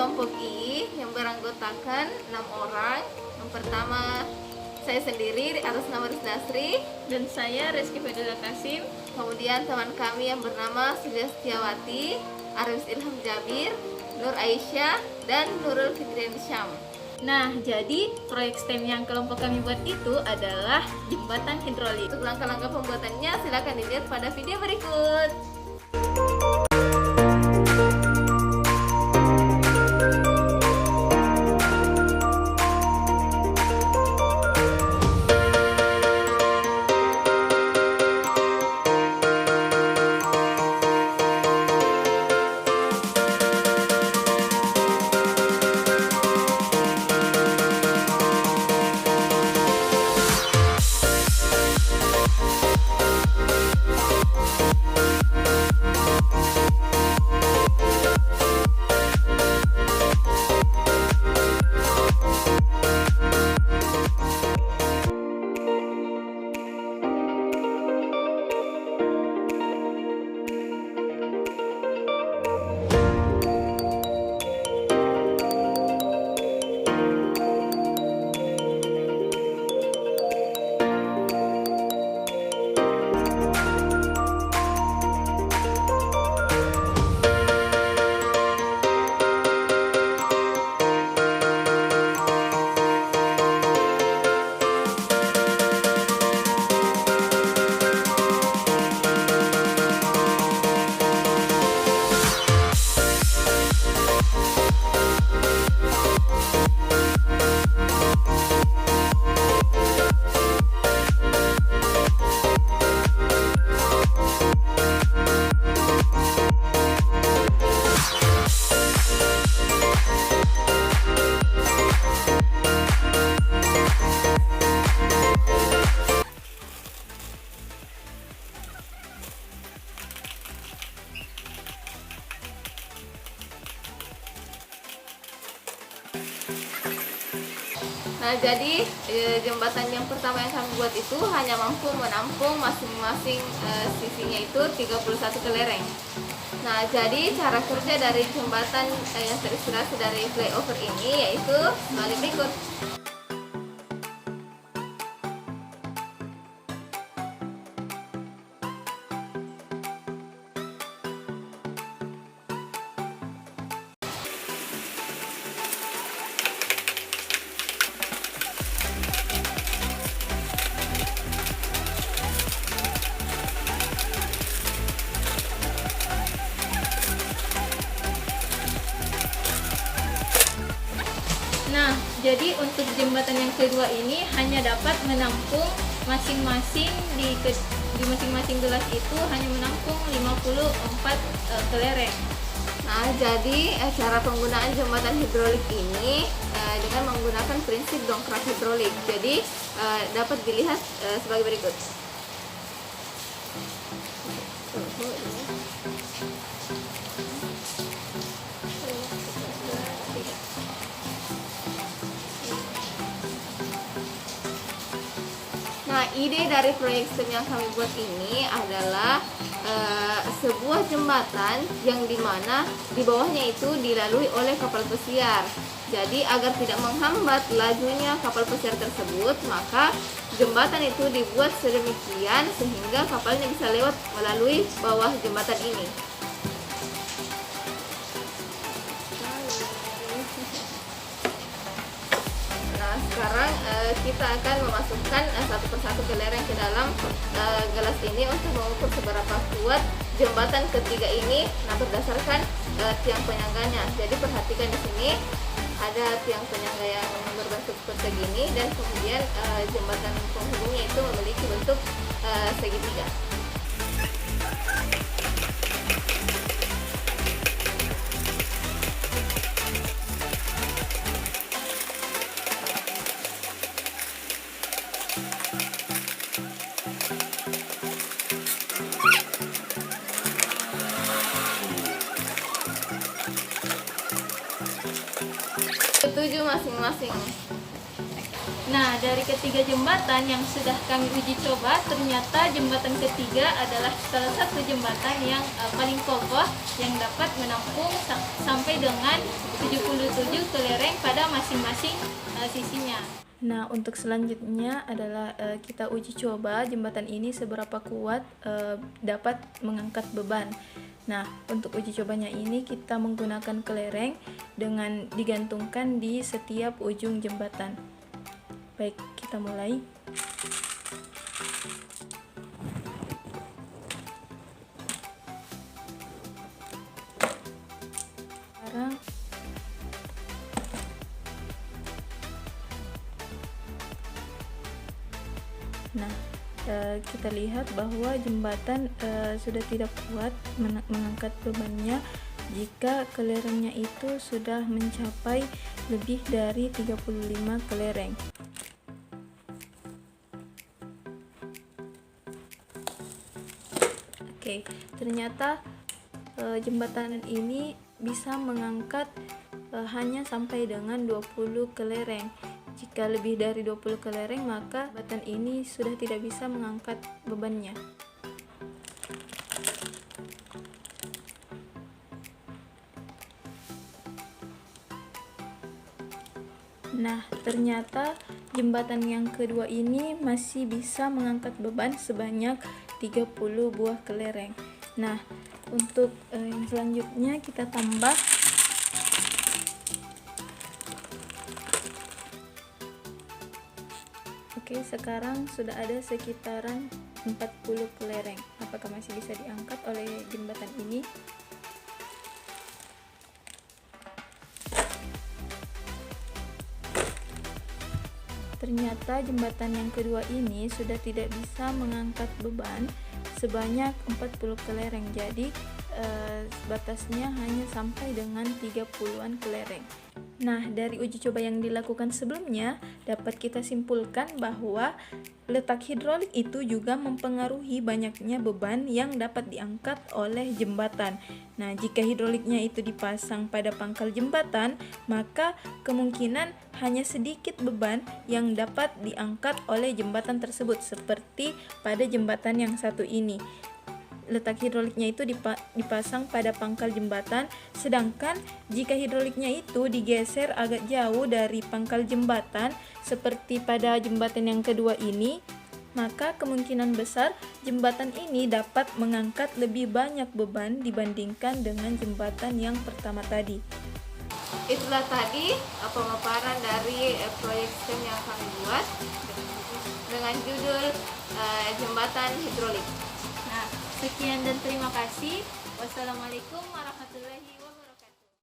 kelompok I yang beranggotakan 6 orang. Yang pertama saya sendiri atas nama Risdasri, Dan saya Reski Fadila Kasim. kemudian teman kami yang bernama Sulia Setiawati, Arif Ilham Jabir, Nur Aisyah, dan Nurul Fitrian Syam. Nah, jadi proyek STEM yang kelompok kami buat itu adalah jembatan hidrolik. Untuk langkah-langkah pembuatannya silakan dilihat pada video berikut. Nah, jadi jembatan yang pertama yang kami buat itu hanya mampu menampung masing-masing sisinya itu 31 kelereng. Nah, jadi cara kerja dari jembatan yang terinspirasi dari flyover ini yaitu sebagai berikut. Nah, jadi untuk jembatan yang kedua ini hanya dapat menampung masing-masing di masing-masing gelas itu hanya menampung 54 kelereng. Nah, jadi cara penggunaan jembatan hidrolik ini dengan menggunakan prinsip dongkrak hidrolik. Jadi dapat dilihat sebagai berikut. Nah, ide dari proyek STEM yang kami buat ini adalah sebuah jembatan yang dimana di bawahnya itu dilalui oleh kapal pesiar. Jadi agar tidak menghambat lajunya kapal pesiar tersebut, maka jembatan itu dibuat sedemikian sehingga kapalnya bisa lewat melalui bawah jembatan ini. Nah, sekarang kita akan memasukkan satu persatu kelereng ke dalam gelas ini untuk mengukur seberapa kuat jembatan ketiga ini. Nah, berdasarkan tiang penyangganya. Jadi perhatikan di sini ada tiang penyangga yang berbentuk persegi ini, dan kemudian jembatan penghubungnya itu memiliki bentuk segitiga. Ketujuh masing-masing. Nah, dari ketiga jembatan yang sudah kami uji coba, ternyata jembatan ketiga adalah salah satu jembatan yang paling kokoh yang dapat menampung sampai dengan 77 kelereng pada masing-masing sisinya. Nah, untuk selanjutnya adalah kita uji coba jembatan ini seberapa kuat dapat mengangkat beban. Nah, untuk uji cobanya ini kita menggunakan kelereng dengan digantungkan di setiap ujung jembatan. Baik, kita mulai. Sekarang kita lihat bahwa jembatan sudah tidak kuat mengangkat bebannya jika kelerengnya itu sudah mencapai lebih dari 35 kelereng. Oke, ternyata jembatan ini bisa mengangkat hanya sampai dengan 20 kelereng. Jika lebih dari 20 kelereng, maka jembatan ini sudah tidak bisa mengangkat bebannya. Nah, ternyata jembatan yang kedua ini masih bisa mengangkat beban sebanyak 30 buah kelereng. Nah, untuk yang selanjutnya kita tambah. Oke, sekarang sudah ada sekitaran 40 kelereng. Apakah masih bisa diangkat oleh jembatan ini? Ternyata jembatan yang kedua ini sudah tidak bisa mengangkat beban sebanyak 40 kelereng. Jadi batasnya hanya sampai dengan 30-an kelereng. Nah, dari uji coba yang dilakukan sebelumnya dapat kita simpulkan bahwa letak hidrolik itu juga mempengaruhi banyaknya beban yang dapat diangkat oleh jembatan. Nah, jika hidroliknya itu dipasang pada pangkal jembatan, maka kemungkinan hanya sedikit beban yang dapat diangkat oleh jembatan tersebut, seperti pada jembatan yang satu ini. Letak hidroliknya itu dipasang pada pangkal jembatan, sedangkan jika hidroliknya itu digeser agak jauh dari pangkal jembatan seperti pada jembatan yang kedua ini, maka kemungkinan besar jembatan ini dapat mengangkat lebih banyak beban dibandingkan dengan jembatan yang pertama tadi. Itulah tadi pemaparan dari proyek STEM yang kami buat dengan judul jembatan hidrolik. Nah, sekian dan terima kasih. Wassalamualaikum warahmatullahi wabarakatuh.